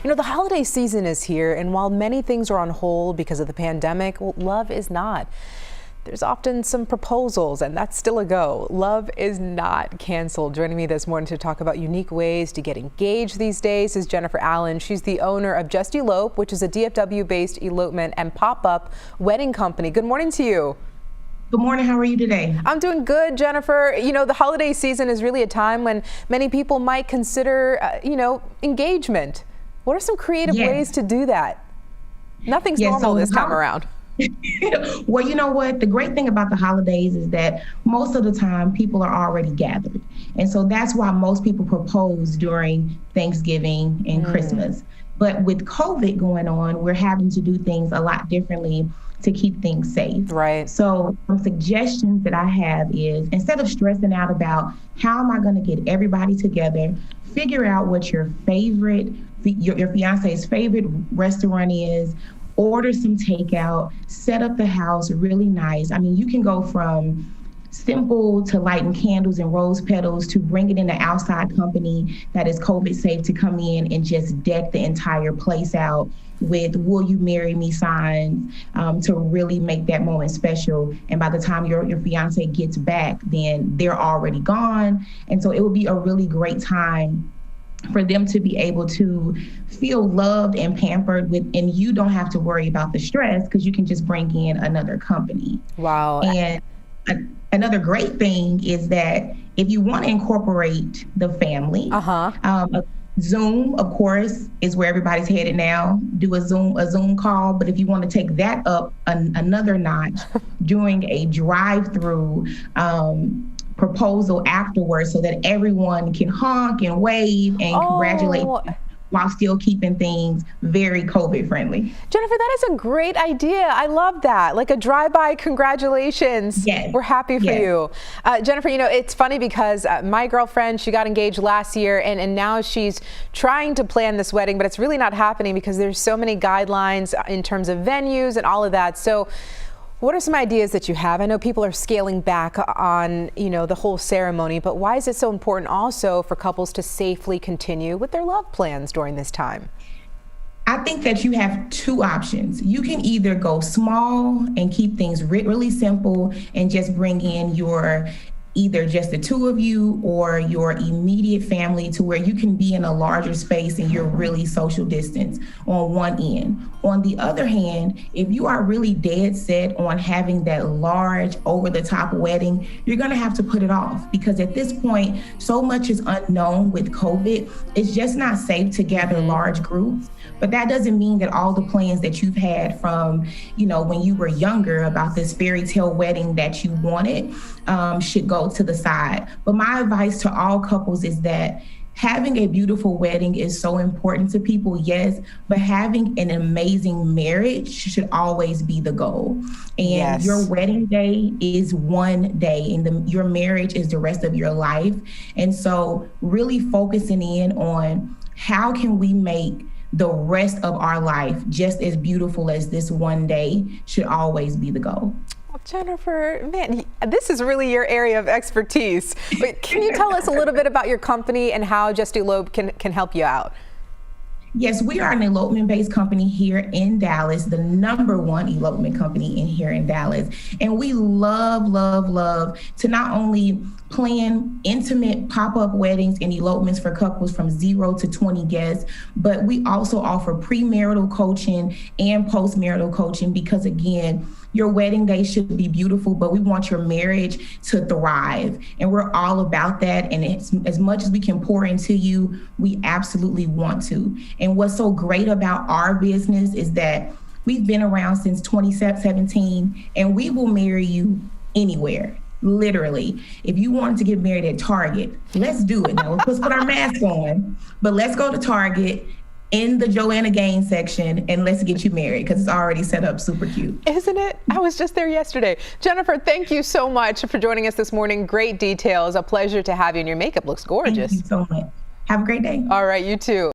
You know, the holiday season is here, and while many things are on hold because of the pandemic, well, love is not. There's often some proposals, and that's still a go. Love is not canceled. Joining me this morning to talk about unique ways to get engaged these days is Jennifer Allen. She's the owner of Just Elope, which is a DFW-based elopement and pop-up wedding company. Good morning to you. Good morning. How are you today? I'm doing good, Jennifer. You know, the holiday season is really a time when many people might consider, engagement. What are some creative ways to do that? Nothing's normal this time around. Well, you know what? The great thing about the holidays is that most of the time people are already gathered. And so that's why most people propose during Thanksgiving and Christmas. But with COVID going on, we're having to do things a lot differently to keep things safe. Right. So some suggestions that I have is, instead of stressing out about how am I going to get everybody together, figure out what your fiance's favorite restaurant is, order some takeout, set up the house really nice. I mean, you can go from simple to lighting candles and rose petals to bringing in an outside company that is COVID safe to come in and just deck the entire place out with "Will you marry me" signs to really make that moment special. And by the time your fiance gets back, then they're already gone. And so it would be a really great time for them to be able to feel loved and pampered and you don't have to worry about the stress because you can just bring in another company. Wow. And another great thing is that if you want to incorporate the family, Zoom, of course, is where everybody's headed now. Do a Zoom call. But if you want to take that up another notch, doing a drive-through proposal afterwards so that everyone can honk and wave and congratulate while still keeping things very COVID friendly. Jennifer, that is a great idea. I love that. Like a drive-by congratulations. Yes. We're happy for you. Jennifer, you know, it's funny because my girlfriend, she got engaged last year and now she's trying to plan this wedding, but it's really not happening because there's so many guidelines in terms of venues and all of that. So what are some ideas that you have? I know people are scaling back on, the whole ceremony, but why is it so important also for couples to safely continue with their love plans during this time? I think that you have two options. You can either go small and keep things really simple and just bring in either just the two of you or your immediate family to where you can be in a larger space and you're really social distance on one end. On the other hand, if you are really dead set on having that large over-the-top wedding, you're going to have to put it off because at this point, so much is unknown with COVID. It's just not safe to gather large groups. But that doesn't mean that all the plans that you've had from, when you were younger about this fairy tale wedding that you wanted should go to the side. But my advice to all couples is that having a beautiful wedding is so important to people, yes, but having an amazing marriage should always be the goal. And your wedding day is one day and your marriage is the rest of your life. And so really focusing in on how can we make the rest of our life just as beautiful as this one day should always be the goal. Well, Jennifer, man, this is really your area of expertise. But can you tell us a little bit about your company and how Just Elope can help you out? Yes, we are an elopement-based company here in Dallas, the #1 elopement company here in Dallas. And we love, love, love to not only plan intimate pop-up weddings and elopements for couples from 0 to 20 guests, but we also offer premarital coaching and postmarital coaching because, again, your wedding day should be beautiful, but we want your marriage to thrive. And we're all about that. And as much as we can pour into you, we absolutely want to. And what's so great about our business is that we've been around since 2017 and we will marry you anywhere. Literally. If you wanted to get married at Target, let's do it. Now let's put our mask on, but let's go to Target in the Joanna Gaines section and let's get you married because it's already set up super cute. Isn't it? I was just there yesterday. Jennifer, thank you so much for joining us this morning. Great details. A pleasure to have you, and your makeup looks gorgeous. Thank you so much. Have a great day. All right, you too.